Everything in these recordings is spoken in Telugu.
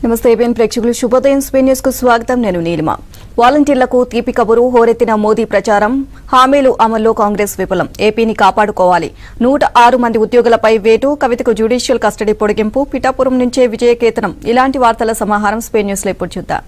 నమస్తే ఏబీఎన్ ప్రేక్షకులు శుభోదయం స్పెయిన్ న్యూస్ కు స్వాగతం. నేను నీలిమ. వాలంటీర్లకు తీపి కబురు, హోరెత్తిన మోదీ ప్రచారం, హామీలు అమల్లో కాంగ్రెస్ విఫలం, ఏపీని కాపాడుకోవాలి, 106 మంది ఉద్యోగులపై వేటు, కవితకు జ్యుడిషియల్ కస్టడీ పొడిగింపు, పిఠాపురం నుంచే విజయకేతనం. ఇలాంటి వార్తల సమాహారం స్పెయిన్ న్యూస్ లో ఇప్పుడు చూద్దాం.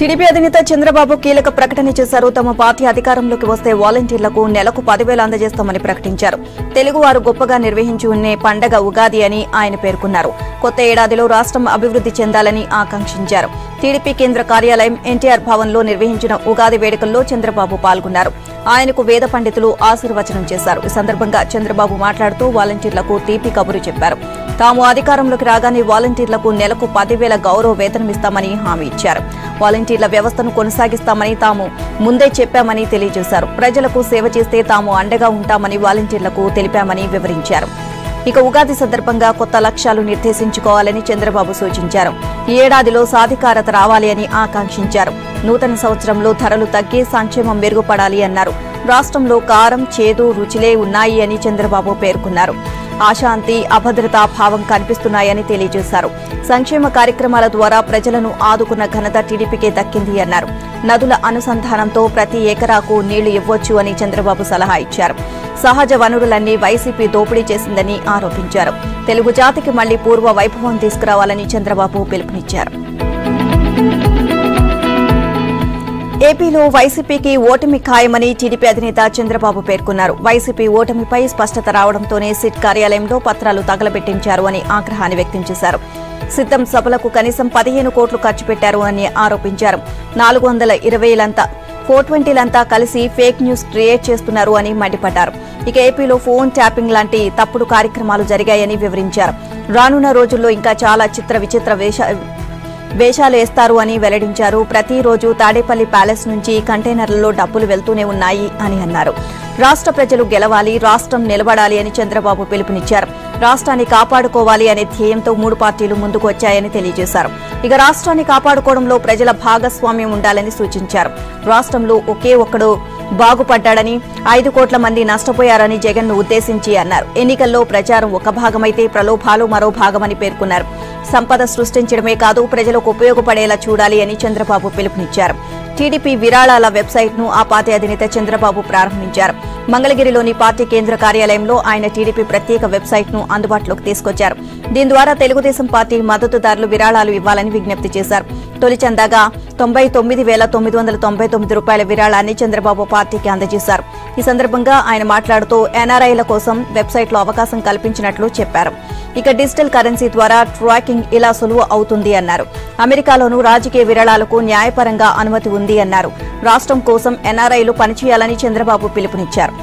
టీడీపీ అధినేత చంద్రబాబు కీలక ప్రకటన చేశారు. తమ పార్టీ అధికారంలోకి వస్తే వాలంటీర్లకు నెలకు 10,000 అందజేస్తామని ప్రకటించారు. తెలుగువారు గొప్పగా నిర్వహించుకునే పండగ ఉగాది అని ఆయన పేర్కొన్నారు. కొత్త ఏడాదిలో రాష్ట్రం అభివృద్ది చెందాలని ఆకాంక్షించారు. టీడీపీ కేంద్ర కార్యాలయం ఎన్టీఆర్ భవన్ లో నిర్వహించిన ఉగాది వేడుకల్లో చంద్రబాబు పాల్గొన్నారు. ఆయనకు వేద పండితులు ఆశీర్వచనం చేశారు. ఈ సందర్భంగా చంద్రబాబు మాట్లాడుతూ వాలంటీర్లకు తీపి కబురు చెప్పారు. తాము అధికారంలోకి రాగానే వాలంటీర్లకు నెలకు 10,000 గౌరవ వేతనమిస్తామని హామీ ఇచ్చారు. వాలంటీర్ల వ్యవస్థను కొనసాగిస్తామని తాము ముందే చెప్పామని తెలియజేశారు. ప్రజలకు సేవ చేస్తే తాము అండగా ఉంటామని వాలంటీర్లకు తెలిపామని వివరించారు. ఇక ఉగాది సందర్భంగా కొత్త లక్ష్యాలు నిర్దేశించుకోవాలని చంద్రబాబు సూచించారు. ఈ ఏడాదిలో సాధికారత రావాలి అని ఆకాంక్షించారు. నూతన సంవత్సరంలో ధరలు తగ్గి సంక్షేమం మెరుగుపడాలి అన్నారు. రాష్ట్రంలో కారం, చేదు రుచులే ఉన్నాయి అని చంద్రబాబు పేర్కొన్నారు. అశాంతి, అభద్రతా భావం కనిపిస్తున్నాయని తెలియజేశారు. సంక్షేమ కార్యక్రమాల ద్వారా ప్రజలను ఆదుకున్న ఘనత టీడీపీకే దక్కింది అన్నారు. నదుల అనుసంధానంతో ప్రతి ఎకరాకు నీళ్లు ఇవ్వొచ్చు అని చంద్రబాబు సలహా ఇచ్చారు. సహజ వనరులన్నీ వైసీపీ దోపిడీ చేసిందని ఆరోపించారు. తెలుగు జాతికి మళ్లీ పూర్వ వైభవం తీసుకురావాలని చంద్రబాబు పిలుపునిచ్చారు. ఏపీలో వైసీపీకి ఓటమి ఖాయమని టీడీపీ అధినేత చంద్రబాబు పేర్కొన్నారు. వైసీపీ ఓటమిపై స్పష్టత రావడంతోనే సిట్ కార్యాలయంలో పత్రాలు తగలబెట్టించారు అని ఆగ్రహాన్ని వ్యక్తం చేశారు. సిద్ధం సభలకు కనీసం 15 కోట్లు ఖర్చు పెట్టారు అని ఆరోపించారు. 420లంతా 420లంతా కలిసి ఫేక్ న్యూస్ క్రియేట్ చేస్తున్నారు అని మండిపడ్డారు. ఇక ఏపీలో ఫోన్ ట్యాపింగ్ లాంటి తప్పుడు కార్యక్రమాలు జరిగాయని వివరించారు. రానున్న రోజుల్లో ఇంకా చాలా విచిత్ర వేషాలు వేస్తారు అని వెల్లడించారు. ప్రతిరోజు తాడేపల్లి ప్యాలెస్ నుంచి కంటైనర్లలో డబ్బులు వెళ్తూనే ఉన్నాయి అని అన్నారు. రాష్ట్ర ప్రజలు గెలవాలి, రాష్ట్రం నిలబడాలి అని చంద్రబాబు పిలుపునిచ్చారు. రాష్ట్రాన్ని కాపాడుకోవాలి అనే ధ్యేయంతో 3 పార్టీలు ముందుకు వచ్చాయని తెలియజేశారు. ఇక రాష్ట్రాన్ని కాపాడుకోవడంలో ప్రజల భాగస్వామ్యం ఉండాలని సూచించారు. రాష్ట్రంలో ఒకే ఒక్కడు బాగుపడ్డాడని, 5 కోట్ల మంది నష్టపోయారని జగన్ను ఉద్దేశించి అన్నారు. ఎన్నికల్లో ప్రచారం ఒక భాగమైతే ప్రలోభాలు మరో భాగమని పేర్కొన్నారు. సంపద సృష్టించడమే కాదు, ప్రజలకు ఉపయోగపడేలా చూడాలి అని చంద్రబాబు పిలుపునిచ్చారు. టీడీపీ విరాళాల వెబ్సైట్ ను ఆ పార్టీ అధినేత చంద్రబాబు ప్రారంభించారు. మంగళగిరిలోని పార్టీ కేంద్ర కార్యాలయంలో ఆయన టీడీపీ ప్రత్యేక వెబ్సైట్ ను అందుబాటులోకి తీసుకొచ్చారు. దీని ద్వారా తెలుగుదేశం పార్టీ మద్దతుదారులు విరాళాలు ఇవ్వాలని విజ్ఞప్తి చేశారు. తొలి చందాగా 99,999 రూపాయల విరాళాన్ని చంద్రబాబు పార్టీకి అందజేశారు. ఈ సందర్భంగా ఆయన మాట్లాడుతూ ఎన్ఆర్ఐల కోసం వెబ్సైట్లో అవకాశం కల్పించినట్లు చెప్పారు. ఇక డిజిటల్ కరెన్సీ ద్వారా ట్రాకింగ్ ఇలా సులువు అవుతుంది అన్నారు. అమెరికాలోనూ రాజకీయ విరాళాలకు న్యాయపరంగా అనుమతి ఉంది అన్నారు. రాష్ట్రం కోసం ఎన్ఆర్ఐలు పనిచేయాలని చంద్రబాబు పిలుపునిచ్చారు.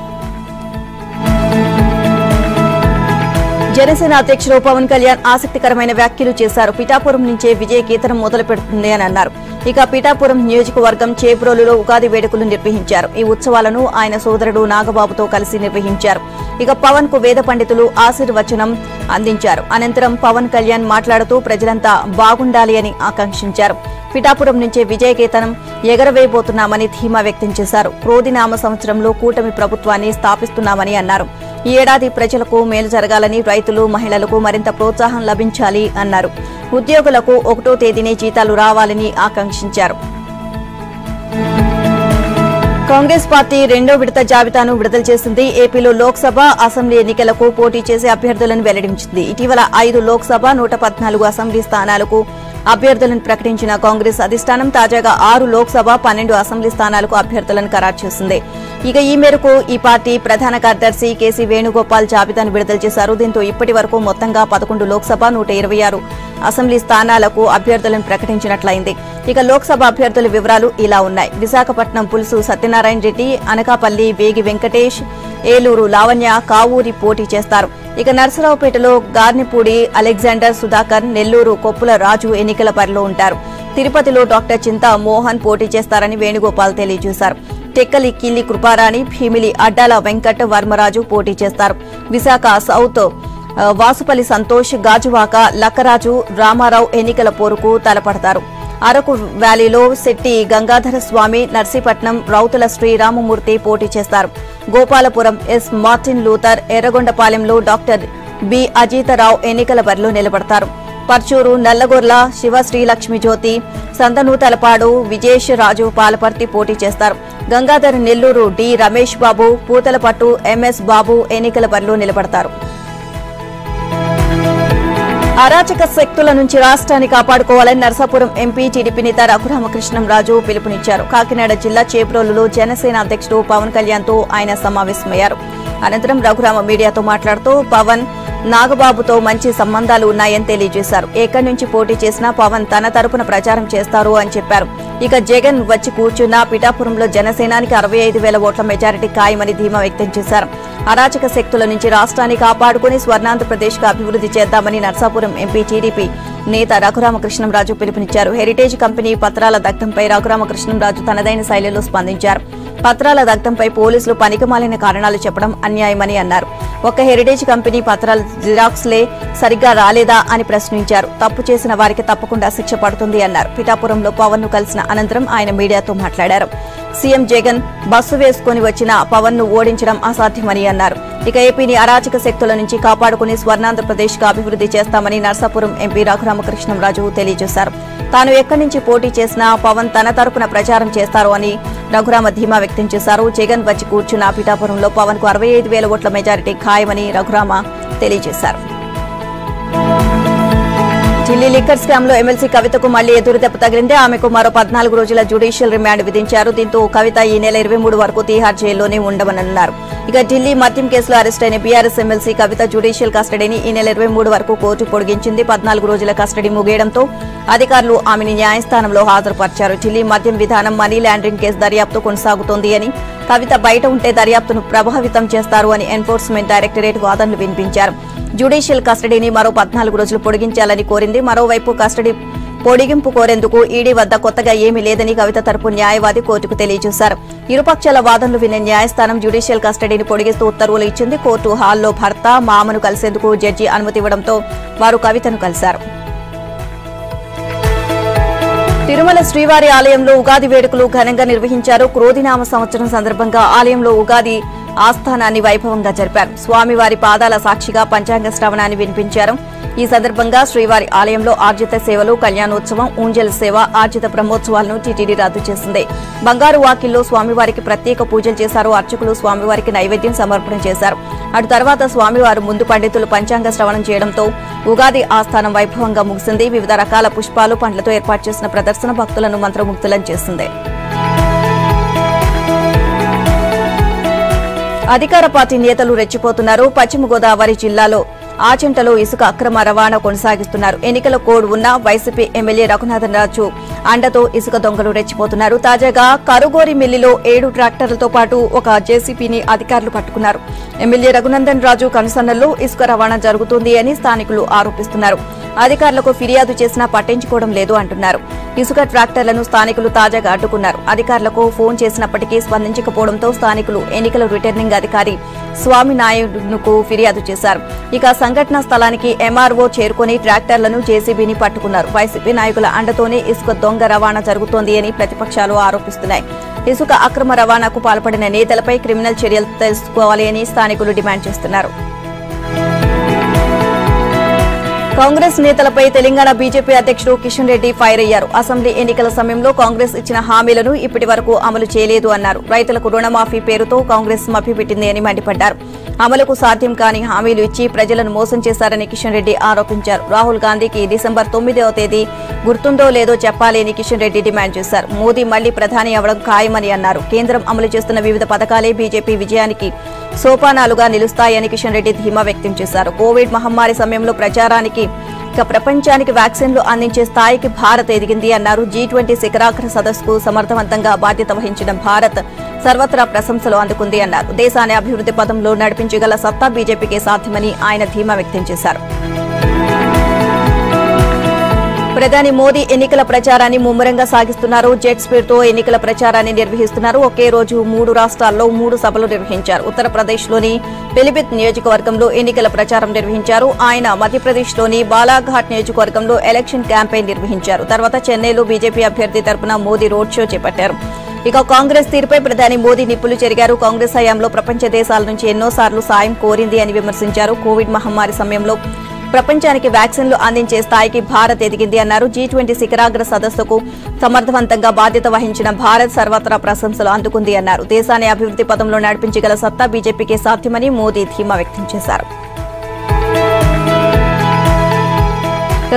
జనసేన అధ్యక్షుడు పవన్ కళ్యాణ్ ఆసక్తికరమైన వ్యాఖ్యలు చేశారు. పిఠాపురం నుంచే విజయకేతనం మొదలు పెడుతుంది అని అన్నారు. ఇక పిఠాపురం నియోజకవర్గం చేబ్రోలులో ఉగాది వేడుకలు నిర్వహించారు. ఈ ఉత్సవాలను ఆయన సోదరుడు నాగబాబుతో కలిసి నిర్వహించారు. ఇక పవన్ కు వేద పండితులు ఆశీర్వచనం అందించారు. అనంతరం పవన్ కళ్యాణ్ మాట్లాడుతూ ప్రజలంతా బాగుండాలి అని ఆకాంక్షించారు. పిఠాపురం నుంచే విజయకేతనం ఎగరవేయబోతున్నామని ధీమా వ్యక్తం చేశారు. క్రోధినామ సంవత్సరంలో కూటమి ప్రభుత్వాన్ని స్థాపిస్తున్నామని అన్నారు. ఈ ఏడాది ప్రజలకు మేలు జరగాలని, రైతులు, మహిళలకు మరింత ప్రోత్సాహం లభించాలి అన్నారు. ఉద్యోగులకు 1వ తేదీనే జీతాలు రావాలని ఆకాంక్షించారు. కాంగ్రెస్ పార్టీ 2వ విడత జాబితాను విడుదల చేసింది. ఏపీలో లోక్సభ, అసెంబ్లీ ఎన్నికలకు పోటీ చేసే అభ్యర్థులను వెల్లడించింది. ఇటీవల 5 లోక్సభ, 114 అసెంబ్లీ స్థానాలకు అభ్యర్థులను ప్రకటించిన కాంగ్రెస్ అధిష్టానం తాజాగా 6 లోక్సభ, 12 అసెంబ్లీ స్థానాలకు అభ్యర్థులను ఖరారు చేసింది. ఇక ఈ మేరకు ఈ పార్టీ ప్రధాన కార్యదర్శి కేసీ వేణుగోపాల్ జాబితాను విడుదల చేశారు. దీంతో ఇప్పటి వరకు మొత్తంగా 11 లోక్సభ, 126 అసెంబ్లీ స్థానాలకు అభ్యర్థులను ప్రకటించినట్లయింది. ఇక లోక్సభ అభ్యర్థుల వివరాలు ఇలా ఉన్నాయి. విశాఖపట్నం పులుసు సత్యనారాయణ రెడ్డి, అనకాపల్లి వేగి వెంకటేష్, ఏలూరు లావణ్య, కావూరి పోటీ చేస్తారు. ఇక నర్సరావుపేటలో గార్నిపూడి అలెగ్జాండర్ సుధాకర్, నెల్లూరు కొప్పుల రాజు ఎన్నికల బరిలో ఉంటారు. తిరుపతిలో డాక్టర్ చింతా మోహన్ పోటీ చేస్తారని వేణుగోపాల్ తెలియజేశారు. టెక్కలి కిల్లి కృపారాణి, భీమిలి అడ్డాల వెంకట్ వర్మరాజు పోటీ చేస్తారు. విశాఖ సౌత్ వాసుపల్లి సంతోష్, గాజువాక లక్కరాజు, రామారావు ఎన్నికల పోరుకు తలపడతారు. అరకు వ్యాలీలో శెట్టి గంగాధర స్వామి, నర్సీపట్నం రౌతుల శ్రీరామమూర్తి పోటీ చేస్తారు. గోపాలపురం ఎస్ మార్టిన్ లూథర్, ఎర్రగొండపాలెంలో డాక్టర్ బి అజితరావు ఎన్నికల బరిలో నిలబడతారు. పర్చూరు, నల్లగొర్ల శివశ్రీలక్ష్మి జ్యోతి, సందనూతలపాడు విజేష్ రాజు పాలపర్తి పోటీ చేస్తారు. గంగాధర్ నెల్లూరు డి రమేష్ బాబు, పూతలపట్టు ఎంఎస్ బాబు ఎన్నికల బరిలో నిలబడతారు. అరాచక శక్తుల నుంచి రాష్ట్రాన్ని కాపాడుకోవాలని నర్సాపురం ఎంపీ టీడీపీ నేత రఘురామకృష్ణంరాజు పిలుపునిచ్చారు. కాకినాడ జిల్లా చేబ్రోలులో జనసేన అధ్యక్షుడు పవన్ కళ్యాణ్తో ఆయన సమావేశమయ్యారు. అనంతరం రఘురామ మీడియాతో మాట్లాడుతూ పవన్, నాగబాబుతో మంచి సంబంధాలు ఉన్నాయని తెలియజేశారు. ఎక్కడి నుంచి పోటీ చేసినా పవన్ తన తరపున ప్రచారం చేస్తారు అని చెప్పారు. ఇక జగన్ వచ్చి కూర్చున్న పిఠాపురంలో జనసేనానికి 65,000 ఓట్ల మెజారిటీ ఖాయమని ధీమా వ్యక్తం చేశారు. అరాచక శక్తుల నుంచి రాష్ట్రాన్ని కాపాడుకుని స్వర్ణాంధ్రప్రదేశ్ కు అభివృద్ధి చేద్దామని నర్సాపురం ఎంపీ టీడీపీ నేత రఘురామకృష్ణంరాజు పిలుపునిచ్చారు. హెరిటేజ్ కంపెనీ పత్రాల దగ్ధంపై రఘురామకృష్ణంరాజు తనదైన శైలిలో స్పందించారు. పత్రాల దగ్ధంపై పోలీసులు పనికిమాలిన కారణాలు చెప్పడం అన్యాయమని అన్నారు. ఒక్క హెరిటేజ్ కంపెనీ పత్రాల జిరాక్స్లే సరిగ్గా రాలేదా అని ప్రశ్నించారు. తప్పు చేసిన వారికి తప్పకుండా శిక్ష పడుతుంది అన్నారు. పిఠాపురంలో పవన్ ను కలిసిన అనంతరం ఆయన మీడియాతో మాట్లాడారు. సీఎం జగన్ బస్సు వేసుకుని వచ్చిన పవన్ ను ఓడించడం అసాధ్యమని అన్నారు. ఇక ఏపీని అరాచక శక్తుల నుంచి కాపాడుకుని స్వర్ణాంధ్రప్రదేశ్ కు అభివృద్ధి చేస్తామని నర్సాపురం ఎంపీ రఘురామకృష్ణంరాజు తెలియజేశారు. తాను ఎక్కడి నుంచి పోటీ చేసినా పవన్ తన తరపున ప్రచారం చేస్తారు అని రఘురామ ధీమా వ్యక్తం చేశారు. జగన్ వచ్చి కూర్చున్న పిఠాపురంలో పవన్ కు 65,000 ఓట్ల మెజారిటీ ఖాయమని రఘురామ తెలియజేశారు. ఢిల్లీ లిక్కర్ స్కామ్ లో ఎమ్మెల్సీ కవితకు మళ్లీ ఎదురుదెబ్బ తగిలింది. ఆమెకు మరో 14 రోజుల జ్యుడిషియల్ రిమాండ్ విధించారు. దీంతో కవిత ఈ నెల 23 వరకు తీహార్ జైల్లోనే ఉండవన్నారు. ఇక ఢిల్లీ మద్యం కేసులో అరెస్ట్ అయిన బీఆర్ఎస్ ఎమ్మెల్సీ కవిత జ్యుడిషియల్ కస్టడీని ఈ నెల 23 వరకు కోర్టు పొడిగించింది. 14 రోజుల కస్టడీ ముగియడంతో అధికారులు ఆమెను న్యాయస్థానంలో హాజరుపరిచారు. ఢిల్లీ మద్యం విధానం మనీ లాండరింగ్ కేసు దర్యాప్తు కొనసాగుతోంది అని, కవిత బయట ఉంటే దర్యాప్తును ప్రభావితం చేస్తారు అని ఎన్ఫోర్స్మెంట్ డైరెక్టరేట్ వాదనలు వినిపించారు. జ్యుడిషియల్ కస్టడీని మరో 14 రోజులు పొడిగించాలని కోరింది. మరోవైపు కస్టడీ పొడిగింపు కోరేందుకు ఈడీ వద్ద కొత్తగా ఏమీ లేదని కవిత తరపు న్యాయవాది కోర్టుకు తెలియజేశారు. ఇరుపక్షాల వాదనలు విన్న న్యాయస్థానం జ్యుడిషియల్ కస్టడీని పొడిగిస్తూ ఉత్తర్వులు ఇచ్చింది. కోర్టు హాల్లో భర్త, మామను కలిసేందుకు జడ్జి అనుమతి ఇవ్వడంతో వారు కవితను కలిశారు. తిరుమల శ్రీవారి ఆలయంలో ఉగాది వేడుకలు ఘనంగా నిర్వహించారు. క్రోధినామ సంవత్సరం సందర్భంగా ఆలయంలో ఉగాది ఆస్థానాన్ని వైభవంగా జరిపారు. స్వామివారి పాదాల సాక్షిగా పంచాంగ శ్రవణాన్ని వినిపించారు. ఈ సందర్భంగా శ్రీవారి ఆలయంలో ఆర్జిత సేవలు, కళ్యాణోత్సవం, ఊంజల్ సేవ, ఆర్జిత బ్రహ్మోత్సవాలను టీటీడీ రద్దు చేసింది. బంగారు వాకిల్లో స్వామివారికి ప్రత్యేక పూజలు చేశారు. అర్చకులు స్వామివారికి నైవేద్యం సమర్పణ చేశారు. అటు తర్వాత స్వామివారు ముందు పండితులు పంచాంగ శ్రవణం చేయడంతో ఉగాది ఆస్థానం వైభవంగా ముగిసింది. వివిధ రకాల పుష్పాలు, పండ్లతో ఏర్పాటు చేసిన ప్రదర్శన భక్తులను మంత్రముగ్ధులను చేసింది. అధికార పార్టీ నేతలు రెచ్చిపోతున్నారు. పశ్చిమ గోదావరి జిల్లాలో ఆచంటలో ఇసుక అక్రమ రవాణా కొనసాగిస్తున్నారు. ఎన్నికల కోడ్ ఉన్న వైసీపీ ఎమ్మెల్యే రఘునాథరాజు అండతో ఇసుక దొంగలు రెచ్చిపోతున్నారు. తాజాగా కరుగోరి మిల్లిలో 7 ట్రాక్టర్లతో పాటు ఒక జేసీబీని అధికారులు పట్టుకున్నారు. ఎమ్మెల్యే రఘునందన్ రాజు కనుసన్నల్లో ఇసుక రవాణా జరుగుతుంది అని స్థానికులు ఆరోపిస్తున్నారు. అధికారులకు ఫిర్యాదు చేసినా పట్టించుకోవడం లేదు అంటున్నారు. ఇసుక ట్రాక్టర్లను స్థానికులు తాజాగా అడ్డుకున్నారు. అధికారులకు ఫోన్ చేసినప్పటికీ స్పందించకపోవడంతో స్థానికులు ఎన్నికల రిటర్నింగ్ అధికారి స్వామినాయుడుకు ఫిర్యాదు చేశారు. ఇక సంఘటనా స్థలానికి ఎంఆర్ఓ చేరుకుని ట్రాక్టర్లను జేసీబీని పట్టుకున్నారు. వైసీపీ నాయకుల అండతోనే ఇసుక దొంగ రవాణా జరుగుతోంది అని ప్రతిపక్షాలు ఆరోపిస్తున్నాయి. ఇసుక అక్రమ రవాణాకు పాల్పడిన నేతలపై క్రిమినల్ చర్యలు తీసుకోవాలి అని స్థానికులు డిమాండ్ చేస్తున్నారు. కాంగ్రెస్ నేతలపై తెలంగాణ బీజేపీ అధ్యక్షుడు కిషన్ రెడ్డి ఫైర్ అయ్యారు. అసెంబ్లీ ఎన్నికల సమయంలో కాంగ్రెస్ ఇచ్చిన హామీలను ఇప్పటి వరకు అమలు చేయలేదు అన్నారు. రైతులకు రుణమాఫీ పేరుతో కాంగ్రెస్ మభ్యపెట్టింది అని మండిపడ్డారు. అమలుకు సాధ్యం కాని హామీలు ఇచ్చి ప్రజలను మోసం చేశారని కిషన్ రెడ్డి ఆరోపించారు. రాహుల్ గాంధీకి డిసెంబర్ 9వ తేదీ గుర్తుందో లేదో చెప్పాలి అని కిషన్ రెడ్డి డిమాండ్ చేశారు. మోదీ మళ్లీ ప్రధాని అవడం ఖాయమని అన్నారు. కేంద్రం అమలు చేస్తున్న వివిధ పథకాలే బీజేపీ విజయానికి సోపానాలుగా నిలుస్తాయని కిషన్ రెడ్డి ధీమా వ్యక్తం చేశారు. కోవిడ్ మహమ్మారి సమయంలో ప్రచారానికి ఇక ప్రపంచానికి వ్యాక్సిన్లు అందించే స్థాయికి భారత్ ఎదిగింది అన్నారు. G20 శిఖరాగ్ర సదస్సుకు సమర్థవంతంగా బాధ్యత వహించిన భారత్ సర్వత్రా ప్రశంసలు అందుకుంది అన్నారు. దేశాన్ని అభివృద్ధి పదంలో నడిపించగల సత్తా బీజేపీకే సాధ్యమని ఆయన ధీమా వ్యక్తం చేశారు. ప్రధాని మోదీ ఎన్నికల ప్రచారాన్ని ముమ్మరంగా సాగిస్తున్నారు. జెట్ స్పీడ్ తో ఎన్నికల ప్రచారాన్ని నిర్వహిస్తున్నారు. ఒకే రోజు 3 రాష్ట్రాల్లో 3 సభలు నిర్వహించారు. ఉత్తరప్రదేశ్లోని పిలిభిత్ నియోజకవర్గంలో ఎన్నికల ప్రచారం నిర్వహించారు. ఆయన మధ్యప్రదేశ్లోని బాలాఘాట్ నియోజకవర్గంలో ఎలక్షన్ క్యాంపెయిన్ నిర్వహించారు. తర్వాత చెన్నైలో బీజేపీ అభ్యర్థి తరపున మోదీ రోడ్ షో చేపట్టారు. ఇక కాంగ్రెస్ తీరుపై ప్రధాని మోదీ నిప్పులు చెరిగారు. కాంగ్రెస్ హయాంలో ప్రపంచ దేశాల నుంచి ఎన్నోసార్లు సాయం కోరింది అని విమర్శించారు. కోవిడ్ మహమ్మారి సమయంలో ప్రపంచానికి వ్యాక్సిన్లు అందించే స్థాయికి భారత్ ఎదిగింది అన్నారు. G20 శిఖరాగ్ర సదస్సుకు సమర్థవంతంగా బాధ్యత వహించిన భారత్ సర్వత్రా ప్రశంసలు అందుకుంది అన్నారు. దేశాన్ని అభివృద్ది పథంలో నడిపించగల సత్తా బీజేపీకే సాధ్యమని మోదీ ధీమా వ్యక్తం చేశారు.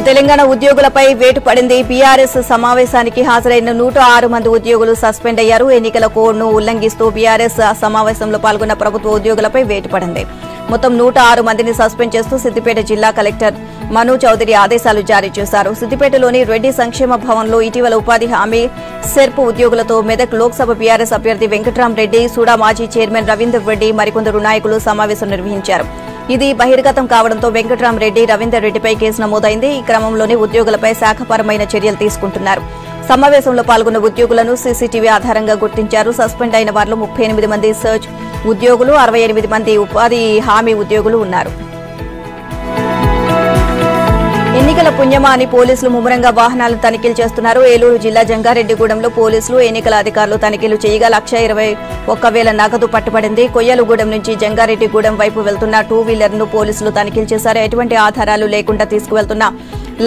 తెలంగాణ ఉద్యోగులపై వేటు పడింది. బీఆర్ఎస్ సమావేశానికి హాజరైన 106 మంది ఉద్యోగులు సస్పెండ్ అయ్యారు. ఎన్నికల కోడ్ను ఉల్లంఘిస్తూ బీఆర్ఎస్ సమావేశంలో పాల్గొన్న ప్రభుత్వ ఉద్యోగులపై వేటు పడింది. మొత్తం 106 మందిని సస్పెండ్ చేస్తూ సిద్దిపేట జిల్లా కలెక్టర్ మను చౌదరి ఆదేశాలు జారీ చేశారు. సిద్దిపేటలోని రెడ్డి సంక్షేమ భవన్లో ఇటీవల ఉపాధి హామీ సెర్ప్ ఉద్యోగులతో మెదక్ లోక్సభ బీఆర్ఎస్ అభ్యర్థి వెంకట్రామరెడ్డి, సూడా మాజీ చైర్మన్ రవీందర్ రెడ్డి మరికొందరు నాయకులు సమావేశం నిర్వహించారు. ఇది బహిర్గతం కావడంతో వెంకట్రామరెడ్డి, రవీందర్ రెడ్డిపై కేసు నమోదైంది. ఈ క్రమంలోనే ఉద్యోగులపై శాఖపరమైన చర్యలు తీసుకుంటున్నారు. సమావేశంలో పాల్గొన్న ఉద్యోగులను సీసీటీవీ ఆధారంగా గుర్తించారు. సస్పెండ్ అయిన వారిలో 38 మంది సర్చ్ ఉద్యోగులు, 68 మంది ఉపాధి హామీ ఉద్యోగులు ఉన్నారు. ఎన్నికల పుణ్యమా అని పోలీసులు ముమ్మరంగా వాహనాలను తనిఖీలు చేస్తున్నారు. ఏలూరు జిల్లా జంగారెడ్డిగూడెంలో పోలీసులు, ఎన్నికల అధికారులు తనిఖీలు చేయగా 1,21,000 నగదు పట్టుబడింది. కొయ్యలుగూడెం నుంచి జంగారెడ్డిగూడెం వైపు వెళ్తున్న 2 వీలర్ను పోలీసులు తనిఖీలు చేశారు. ఎటువంటి ఆధారాలు లేకుండా తీసుకువెళ్తున్న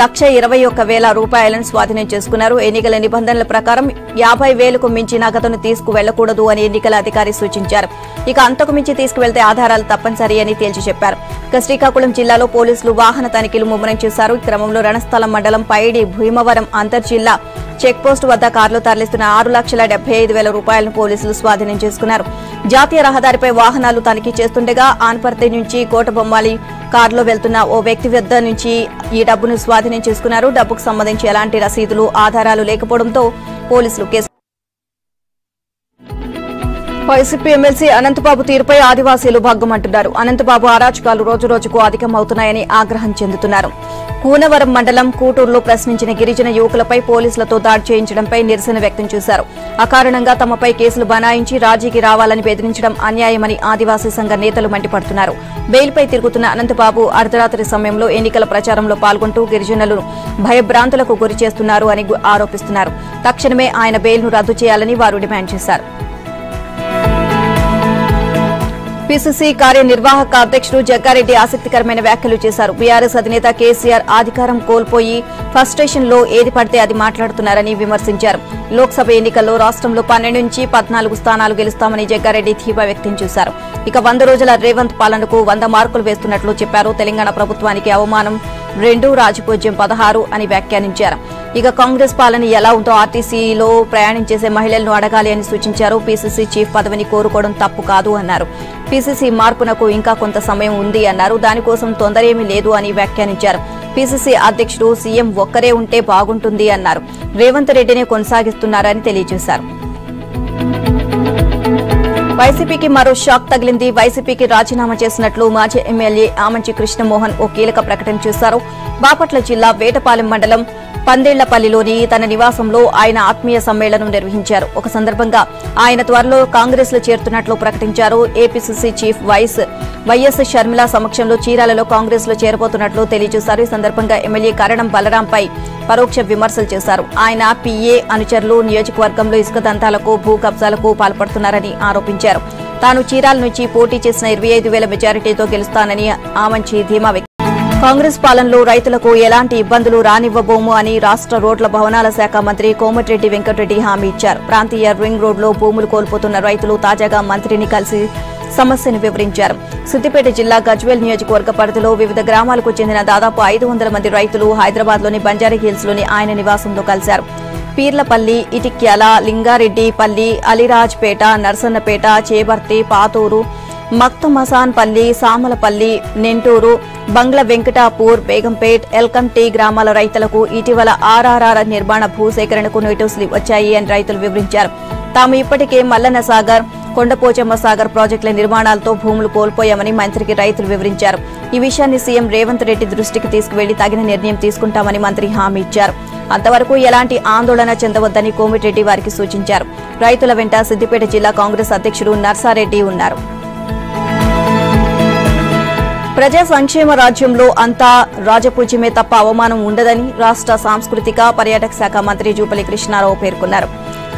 1,21,000 రూపాయలను స్వాధీనం చేసుకున్నారు. ఎన్నికల నిబంధనల ప్రకారం 50,000కు మించి నగదును తీసుకువెళ్లకూడదు అని ఎన్నికల అధికారి సూచించారు. ఇక అంతకు మించి తీసుకువెళ్తే ఆధారాలు తప్పనిసరి అని తేల్చి చెప్పారు. ఇక శ్రీకాకుళం జిల్లాలో పోలీసులు వాహన తనిఖీలు ముమ్మరం చేశారు. ఈ క్రమంలో రణస్థలం మండలం పైడి భీమవరం అంతర్జిల్లా చెక్పోస్టు వద్ద కారులో తరలిస్తున్న 6,75,000 రూపాయలను పోలీసులు స్వాధీనం చేసుకున్నారు. జాతీయ రహదారిపై వాహనాలు తనిఖీ చేస్తుండగా ఆన్పర్తి నుంచి కోటబొమ్మాలి కారులో వెళ్తున్న ఓ వ్యక్తి వద్ద నుంచి ఈ డబ్బును స్వాధీనం చేసుకున్నారు. డబ్బుకు సంబంధించి ఎలాంటి రసీదులు, ఆధారాలు లేకపోవడంతో పోలీసులు కేసు. వైసీపీ ఎమ్మెల్సీ అనంతబాబు తీరుపై ఆదివాసీలు భగ్గుమంటున్నారు. అనంతబాబు అరాచకాలు రోజురోజుకు అధికమవుతున్నాయని ఆగ్రహం చెందుతున్నారు. కూనవరం మండలం కూటూరులో ప్రశ్నించిన గిరిజన యువకులపై పోలీసులతో దాడి చేయించడంపై నిరసన వ్యక్తం చేశారు. అకారణంగా తమపై కేసులు బనాయించి రాజీకి రావాలని బెదిరించడం అన్యాయమని ఆదివాసీ సంఘ నేతలు మండిపడుతున్నారు. బెయిల్పై తిరుగుతున్న అనంతబాబు అర్ధరాత్రి సమయంలో ఎన్నికల ప్రచారంలో పాల్గొంటూ గిరిజనులను భయభ్రాంతులకు గురి చేస్తున్నారు అని ఆరోపిస్తున్నారు. తక్షణమే ఆయన బెయిల్ను రద్దు చేయాలని వారు డిమాండ్ చేశారు. పీసీసీ కార్యనిర్వాహక అధ్యక్షుడు జగ్గారెడ్డి ఆసక్తికరమైన వ్యాఖ్యలు చేశారు. బీఆర్ఎస్ అధినేత కేసీఆర్ అధికారం కోల్పోయి ఫ్రస్ట్రేషన్ లో ఏది పడితే అది మాట్లాడుతున్నారని విమర్శించారు. లోక్సభ ఎన్నికల్లో రాష్ట్రంలో 12 నుంచి 14 స్థానాలు గెలుస్తామని జగ్గారెడ్డి ధీమా వ్యక్తం చేశారు. ఇక 100 రోజుల రేవంత్ పాలనకు 100 మార్కులు వేస్తున్నట్లు చెప్పారు. తెలంగాణ ప్రభుత్వానికి అవమానం 2, రాజపూజ్యం 16 అని వ్యాఖ్యానించారు. ఇక కాంగ్రెస్ పాలన ఎలా ఉందో ఆర్టీసీలో ప్రయాణం చేసే మహిళలను అడగాలి అని సూచించారు. పీసీసీ చీఫ్ పదవిని కోరుకోవడం తప్పు కాదు అన్నారు. పీసీసీ మార్పునకు ఇంకా కొంత సమయం ఉంది అన్నారు. దానికోసం తొందరేమీ లేదు అని వ్యాఖ్యానించారు. పీసీసీ అధ్యక్షుడు సీఎం ఒక్కరే ఉంటే బాగుంటుంది అన్నారు. రేవంత్ రెడ్డిని కొనసాగిస్తున్నారని తెలియజేశారు. వైసీపీకి మరో షాక్ తగిలింది. వైసీపీకి రాజీనామా చేసినట్లు మాజీ ఎమ్మెల్యే ఆమంచి కృష్ణమోహన్ ఓ కీలక ప్రకటన చేశారు. బాపట్ల జిల్లా వేటపాలెం మండలం పందేళ్లపల్లిలోని తన నివాసంలో ఆయన ఆత్మీయ సమ్మేళనం నిర్వహించారు. ఒక సందర్భంగా ఆయన త్వరలో కాంగ్రెస్ లో చేరుతున్నట్లు ప్రకటించారు. ఏపీసీసీ చీఫ్ వైఎస్ షర్మిల సమక్షంలో చీరాలలో కాంగ్రెస్ లో చేరబోతున్నట్లు తెలియజేశారు. ఈ సందర్భంగా ఎమ్మెల్యే కరణం బలరాంపై పరోక్ష విమర్శలు చేశారు. ఆయన పీఏ అనుచరులు నియోజకవర్గంలో ఇసుక దంతాలకు, భూ కబ్జాలకు పాల్పడుతున్నారని ఆరోపించారు. తాను చీరాల నుంచి పోటీ చేసిన 25,000 మెజారిటీతో గెలుస్తానని ఆమంచి ధీమా వ్యక్తం. కాంగ్రెస్ పాలనలో రైతులకు ఎలాంటి ఇబ్బందులు రానివ్వబోము అని రాష్ట్ర రోడ్ల భవనాల శాఖ మంత్రి కోమటిరెడ్డి వెంకటరెడ్డి హామీ ఇచ్చారు. ప్రాంతీయ రింగ్ రోడ్లో భూములు కోల్పోతున్న రైతులు తాజాగా మంత్రిని కలిసి సమస్యను వివరించారు. సిద్దిపేట జిల్లా గజ్వేల్ నియోజకవర్గ పరిధిలో వివిధ గ్రామాలకు చెందిన దాదాపు 500 మంది రైతులు హైదరాబాద్లోని బంజారాహిల్స్లోని ఆయన నివాసంలో కలిశారు. పీర్లపల్లి, ఇటిక్యాల, లింగారెడ్డిపల్లి, అలిరాజ్పేట, నర్సన్నపేట, చేబర్తి, పాతూరు, మక్తమసాన్పల్లి, సామలపల్లి, నెంటూరు, బంగ్ల వెంకటాపూర్, బేగంపేట్, ఎల్కంటి గ్రామాల రైతులకు ఇటీవల ఆర్ఆర్ఆర్ నిర్మాణ భూసేకరణకు నోటీసులు వచ్చాయి అని రైతులు వివరించారు. తాము ఇప్పటికే మల్లన్న సాగర్, కొండపోచమ్మ సాగర్ ప్రాజెక్టుల నిర్మాణాలతో భూములు కోల్పోయామని మంత్రికి రైతులు వివరించారు. ఈ విషయాన్ని సీఎం రేవంత్ రెడ్డి దృష్టికి తీసుకువెళ్లి తగిన నిర్ణయం తీసుకుంటామని మంత్రి హామీ ఇచ్చారు. అంతవరకు ఎలాంటి ఆందోళన చెందవద్దని కోమిటిరెడ్డి వారికి సూచించారు. రైతుల వెంట సిద్దిపేట జిల్లా కాంగ్రెస్ అధ్యక్షుడు నర్సారెడ్డి ఉన్నారు. ప్రజా సంక్షేమ రాజ్యంలో అంతా రాజపూజ్యమే తప్ప అవమానం ఉండదని రాష్ట్ర సాంస్కృతిక పర్యాటక శాఖ మంత్రి జూపల్లి కృష్ణారావు పేర్కొన్నారు.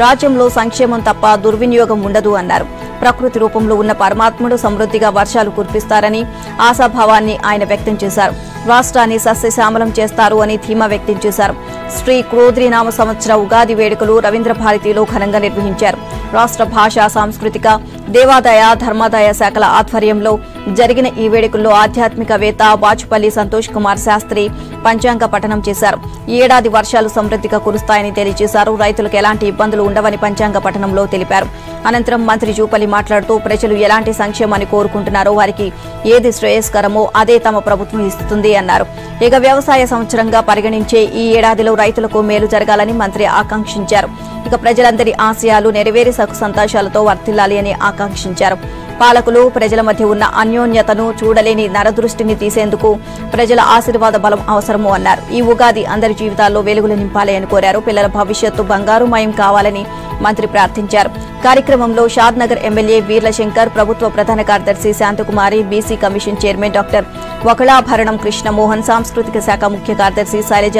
రాజ్యంలో సంక్షేమం తప్ప దుర్వినియోగం ఉండదు అన్నారు. ప్రకృతి రూపంలో ఉన్న పరమాత్ముడు సమృద్ధిగా వర్షాలు కురిపిస్తారని ఆశాభావాన్ని ఆయన వ్యక్తం చేశారు. రాష్ట్రాన్ని సస్యశ్యామలం చేస్తారు అని ధీమా వ్యక్తం చేశారు. శ్రీ క్రోధ్రీనామ సంవత్సర ఉగాది వేడుకలు రవీంద్ర భారతిలో ఘనంగా నిర్వహించారు. రాష్ట్ర భాషా సాంస్కృతిక దేవాదాయ ధర్మాదాయ శాఖల ఆధ్వర్యంలో జరిగిన ఈ వేడుకల్లో ఆధ్యాత్మికవేత్త బాచుపల్లి సంతోష్ కుమార్ శాస్త్రి పంచాంగ పఠనం చేశారు. ఈ ఏడాది వర్షాలు సమృద్ధిగా కురుస్తాయని తెలియజేశారు. రైతులకు ఎలాంటి ఇబ్బందులు ఉండవని పంచాంగ పఠనంలో తెలిపారు. అనంతరం మంత్రి జూపల్లి మాట్లాడుతూ ప్రజలు ఎలాంటి సంక్షేమాన్ని కోరుకుంటున్నారో వారికి ఏది శ్రేయస్కరమో అదే తమ ప్రభుత్వం ఇస్తుంది అన్నారు. ఇక వ్యవసాయ సంవత్సరంగా పరిగణించే ఈ ఏడాదిలో రైతులకు మేలు జరగాలని మంత్రి ఆకాంక్షించారు. ఇక ప్రజలందరి ఆశయాలు నెరవేరి సకు సంతోషాలతో వర్ధిల్లాలి అని ఆకాంక్షించారు. పాలకులు ప్రజల మధ్య ఉన్న అన్యోన్యతను చూడలేని నరదృష్టిని తీసేందుకు ప్రజల ఆశీర్వాద బలం అవసరమో అన్నారు. ఈ ఉగాది అందరి జీవితాల్లో వెలుగులు నింపాలి అని కోరారు. పిల్లల భవిష్యత్తు బంగారుమయం కావాలని మంత్రి ప్రార్థించారు. కార్యక్రమంలో షాద్నగర్ ఎమ్మెల్యే వీర్లశంకర్, ప్రభుత్వ ప్రధాన కార్యదర్శి Shanthakumari, BC commission chairman doctor Vakulabharanam Krishnamohan, సాంస్కృతిక శాఖ ముఖ్య కార్యదర్శి శైలజ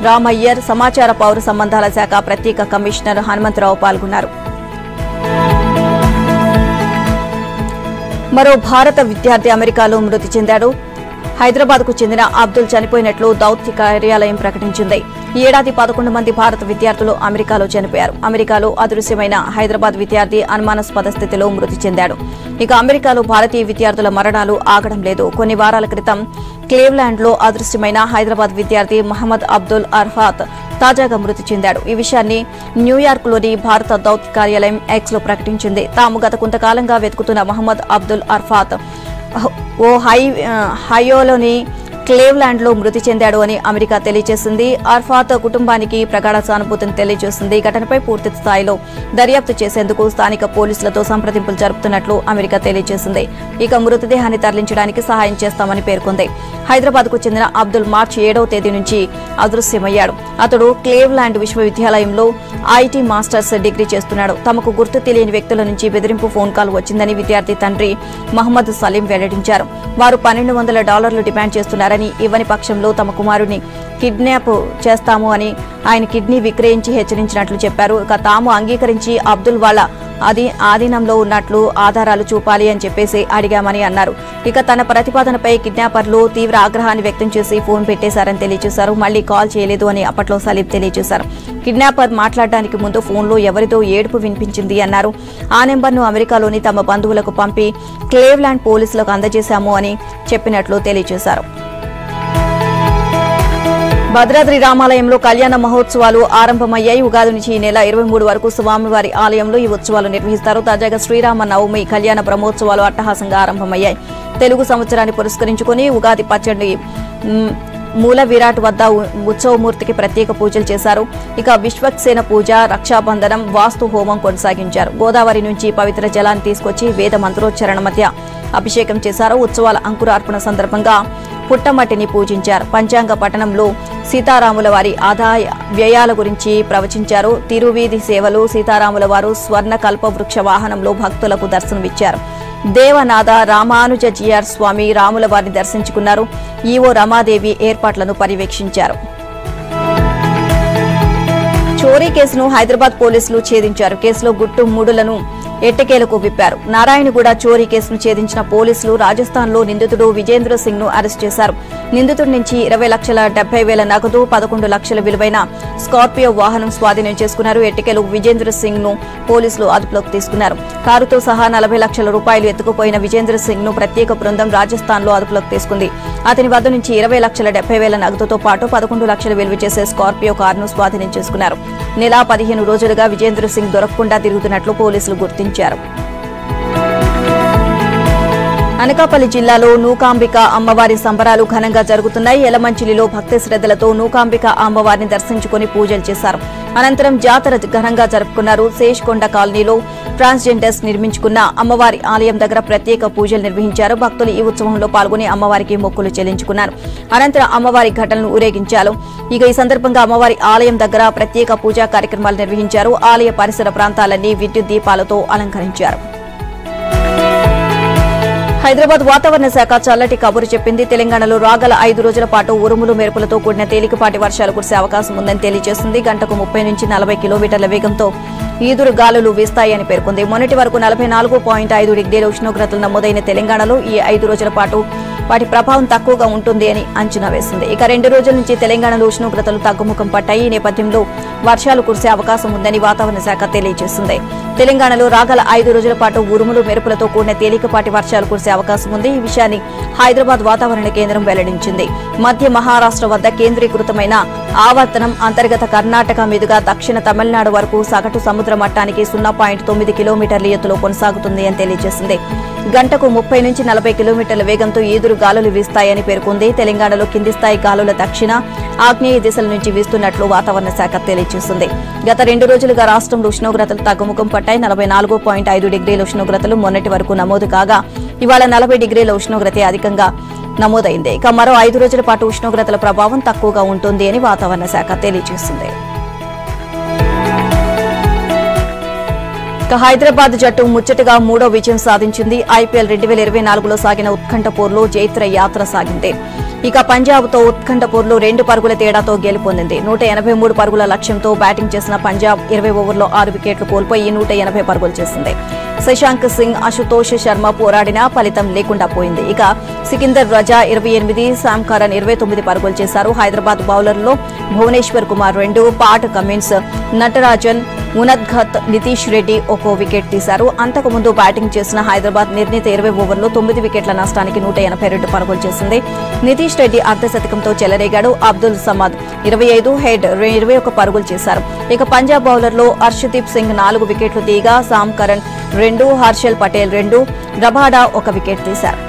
రామయ్యర్, సమాచార పౌర సంబంధాల శాఖ ప్రత్యేక కమిషనర్ హనుమంతరావు పాల్గొన్నారు. మరో భారత విద్యార్థి అమెరికాలో మృతి చెందాడు. హైదరాబాద్కు చెందిన అబ్దుల్ చనిపోయినట్లు దౌత్య కార్యాలయం ప్రకటించింది. ఈ ఏడాది 11 మంది భారత విద్యార్థులు అమెరికాలో చనిపోయారు. అమెరికాలో అదృశ్యమైన హైదరాబాద్ విద్యార్థి అనుమానాస్పద స్థితిలో మృతి చెందాడు. ఇక అమెరికాలో భారతీయ విద్యార్థుల మరణాలు ఆగడం లేదు. కొన్ని వారాల క్రితం క్లీవ్లాండ్లో అదృశ్యమైన హైదరాబాద్ విద్యార్థి మహమ్మద్ అబ్దుల్ అర్ఫాత్ తాజాగా మృతి చెందాడు. ఈ విషయాన్ని న్యూయార్క్లోని భారత దౌత్య కార్యాలయం ఎక్స్లో ప్రకటించింది. తాము గత కొంతకాలంగా వెతుకుతున్న మహమ్మద్ అబ్దుల్ అర్ఫాత్ హయోలోని క్లీవ్లాండ్లో మృతి చెందాడు అని అమెరికా తెలియజేసింది. అర్ఫాత్ కుటుంబానికి ప్రగాఢ సానుభూతిని తెలియజేసింది. ఘటనపై పూర్తి స్థాయిలో దర్యాప్తు చేసేందుకు స్థానిక పోలీసులతో సంప్రదింపులు జరుపుతున్నట్లు అమెరికా తెలియజేసింది. ఇక మృతదేహాన్ని తరలించడానికి సహాయం చేస్తామని పేర్కొంది. హైదరాబాద్కు చెందిన అబ్దుల్ మార్చి 7వ తేదీ నుంచి అదృశ్యమయ్యాడు. అతడు క్లీవ్లాండ్ విశ్వవిద్యాలయంలో ఐటీ మాస్టర్స్ డిగ్రీ చేస్తున్నాడు. తమకు గుర్తు తెలియని వ్యక్తుల నుంచి బెదిరింపు ఫోన్ కాల్ వచ్చిందని విద్యార్థి తండ్రి మహమ్మద్ సలీం వెల్లడించారు. వారు $1,200 డిమాండ్ చేస్తున్నారని, ఇవ్వని పక్షంలో తమ కుమారుని కిడ్నాప్ చేస్తాము అని ఆయన కిడ్నీ విక్రయించి హెచ్చరించినట్లు చెప్పారు. ఇక తాము అంగీకరించి అబ్దుల్ వాళ్ళ ఆధీనంలో ఉన్నట్లు ఆధారాలు చూపాలి అని చెప్పేసి అడిగామని అన్నారు. ఇక తన ప్రతిపాదనపై కిడ్నాపర్లు తీవ్ర ఆగ్రహాన్ని వ్యక్తం చేసి ఫోన్ పెట్టేశారని తెలియజేశారు. మళ్లీ కాల్ చేయలేదు అని అప్పట్లో సలీం తెలియజేశారు. కిడ్నాపర్ మాట్లాడడానికి ముందు ఫోన్లో ఎవరిదో ఏడుపు వినిపించింది అన్నారు. ఆ నెంబర్ను అమెరికాలోని తమ బంధువులకు పంపి క్లీవ్లాండ్ పోలీసులకు అందజేశాము అని చెప్పినట్లు తెలియజేశారు. భద్రాద్రి రామాలయంలో కళ్యాణ మహోత్సవాలు ఆరంభమయ్యాయి. ఉగాది నుంచి ఈ నెల 23 వరకు స్వామివారి ఆలయంలో ఈ ఉత్సవాలు నిర్వహిస్తారు. తాజాగా శ్రీరామ నవమి కళ్యాణ బ్రహ్మోత్సవాలు అట్టహాసంగా ఆరంభమయ్యాయి. తెలుగు సంవత్సరాన్ని పురస్కరించుకుని ఉగాది పచ్చడి మూల విరాట్ వద్ద ఉత్సవమూర్తికి ప్రత్యేక పూజలు చేశారు. ఇక విశ్వక్సేన పూజ, రక్షాబంధనం, వాస్తు హోమం కొనసాగించారు. గోదావరి నుంచి పవిత్ర జలాన్ని తీసుకొచ్చి వేద మంత్రోచ్చరణ మధ్య అభిషేకం చేశారు. ఉత్సవాల అంకురార్పణ సందర్భంగా పుట్టమట్టిని పూజించారు. పంచాంగ పఠనంలో సీతారాముల వారి ఆదాయ వ్యయాల గురించి ప్రవచించారు. తిరువీధి సేవలు సీతారాముల వారు స్వర్ణ కల్పవృక్ష వాహనంలో భక్తులకు దర్శనమిచ్చారు. దేవనాథ రామానుజ జిఆర్ స్వామి రాముల వారిని దర్శించుకున్నారు. ఈవో రమాదేవి ఏర్పాట్లను పర్యవేక్షించారు. చోరీ కేసును హైదరాబాద్ పోలీసులు ఛేదించారు. కేసులో గుట్టు మూడులను ఎట్టకేలకు విప్పారు. నారాయణగూడ చోరీ కేసును ఛేదించిన పోలీసులు రాజస్థాన్లో నిందితుడు విజేంద్ర సింగ్ ను అరెస్ట్ చేశారు. నిందితుడి నుంచి 20,70,000 నగదు, 11 లక్షల విలువైన స్కార్పియో వాహనం స్వాధీనం చేసుకున్నారు. ఎట్టకేలు విజేంద్ర సింగ్ ను పోలీసులు అదుపులోకి తీసుకున్నారు. కారుతో సహా 40 లక్షల రూపాయలు ఎత్తుకుపోయిన విజేంద్ర సింగ్ ను ప్రత్యేక బృందం రాజస్థాన్ లో అదుపులోకి తీసుకుంది. అతని వద్ద నుంచి 20,70,000 నగదుతో పాటు 11 లక్షలు విలువ చేసే స్కార్పియో కారును స్వాధీనం చేసుకున్నారు. నెల 15 రోజులుగా విజేంద్ర సింగ్ దొరకకుండా తిరుగుతున్నట్లు పోలీసులు గుర్తించారు. అనకాపల్లి జిల్లాలో నూకాంబిక అమ్మవారి సంబరాలు ఘనంగా జరుగుతున్నాయి. యలమంచిలిలో భక్తి శ్రద్ధలతో నూకాంబిక అమ్మవారిని దర్శించుకుని పూజలు చేశారు. అనంతరం జాతర ఘనంగా జరుపుకున్నారు. శేష్కొండ కాలనీలో ట్రాన్స్జెండర్స్ నిర్మించుకున్న అమ్మవారి ఆలయం దగ్గర ప్రత్యేక పూజలు నిర్వహించారు. భక్తులు ఈ ఉత్సవంలో పాల్గొని అమ్మవారికి మొక్కులు చెల్లించుకున్నారు. అనంతరం అమ్మవారి ఘటనను ఊరేగించారు. ఈ సందర్భంగా అమ్మవారి ఆలయం దగ్గర ప్రత్యేక పూజా కార్యక్రమాలు నిర్వహించారు. ఆలయ పరిసర ప్రాంతాలన్నీ విద్యుత్ దీపాలతో అలంకరించారు. హైదరాబాద్ వాతావరణ శాఖ చల్లటి కబురు చెప్పింది. తెలంగాణలో రాగల 5 రోజుల పాటు ఉరుములు మెరుపులతో కూడిన తేలికపాటి వర్షాలు కురిసే అవకాశం ఉందని తెలియజేసింది. గంటకు 30 నుంచి 40 కిలోమీటర్ల వేగంతో ఈదురు గాలులు వీస్తాయని పేర్కొంది. మొన్నటి వరకు 44.5 డిగ్రీల ఉష్ణోగ్రతలు నమోదైన తెలంగాణలో ఈ 5 రోజుల పాటు వాటి ప్రభావం తక్కువగా ఉంటుంది అని అంచనా వేసింది. ఇక 2 రోజుల నుంచి తెలంగాణలో ఉష్ణోగ్రతలు తగ్గుముఖం పట్టాయి. ఈ నేపథ్యంలో వర్షాలు కురిసే అవకాశం ఉందని వాతావరణ శాఖ తెలియజేసింది. తెలంగాణలో రాగల 5 రోజుల పాటు ఉరుములు మెరుపులతో కూడిన తేలికపాటి వర్షాలు కురిసే అవకాశం ఉంది. ఈ విషయాన్ని హైదరాబాద్ వాతావరణ కేంద్రం వెల్లడించింది. మధ్య మహారాష్ట్ర వద్ద కేంద్రీకృతమైన ఆవర్తనం అంతర్గత కర్ణాటక మీదుగా దక్షిణ తమిళనాడు వరకు సగటు సముద్ర మట్టానికి 0.9 కిలోమీటర్ల ఎత్తులో కొనసాగుతుంది అని తెలియజేసింది. గంటకు 30 నుంచి 40 కిలోమీటర్ల వేగంతో ఈదురు గాలులు వీస్తాయని పేర్కొంది. తెలంగాణలో కింది స్థాయి గాలుల దక్షిణ ఆగ్నేయ దిశల నుంచి వీస్తున్నట్లు వాతావరణ శాఖ తెలియజేసింది. గత 2 రోజులుగా రాష్ట్రంలో ఉష్ణోగ్రతలు తగ్గుముఖం పట్టాయి. 44.5 డిగ్రీల ఉష్ణోగ్రతలు మొన్నటి వరకు నమోదు కాగా ఇవాళ 40 డిగ్రీల ఉష్ణోగ్రత అధికంగా నమోదైంది. ఇక మరో 5 రోజుల పాటు ఉష్ణోగ్రతల ప్రభావం తక్కువగా ఉంటుంది అని వాతావరణ శాఖ తెలియజేసింది. హైదరాబాద్ జట్టు ముచ్చటగా 3వ విజయం సాధించింది. ఐపీఎల్ 2024లో సాగిన ఉత్కంఠ పోరులో జైత్ర యాత్ర సాగింది. ఇక పంజాబ్తో ఉత్కంఠ పోరులో 2 పరుగుల తేడాతో గెలుపొందింది. 183 పరుగుల లక్ష్యంతో బ్యాటింగ్ చేసిన పంజాబ్ 20 ఓవర్లో 6 వికెట్లు కోల్పోయి 180 పరుగులు చేసింది. శశాంక్ సింగ్, అశుతోష్ శర్మ పోరాడినా ఫలితం లేకుండా పోయింది. ఇక సికిందర్ రజా 28, శామ్ కరణ్ 29 పరుగులు చేశారు. హైదరాబాద్ బౌలర్లలో భువనేశ్వర్ కుమార్ 2, పాట్ కమిన్స్, నటరాజన్, మునద్ఘత్, నితీష్ రెడ్డి 1 వికెట్ తీశారు. అంతకుముందు బ్యాటింగ్ చేసిన హైదరాబాద్ నిర్ణీత 20 ఓవర్లో 9 వికెట్ల నష్టానికి 182 పరుగులు చేసింది. నితీష్ రెడ్డి అర్ధశతకంతో చెలరేగాడు. అబ్దుల్ సమద్ 25, హెడ్ 21 పరుగులు చేశారు. ఇక పంజాబ్ బౌలర్లో హర్షదీప్ సింగ్ 4 వికెట్లు తీయగా Sam Curran 2, Harshal Patel 2, Rabada 1 wicket తీశారు.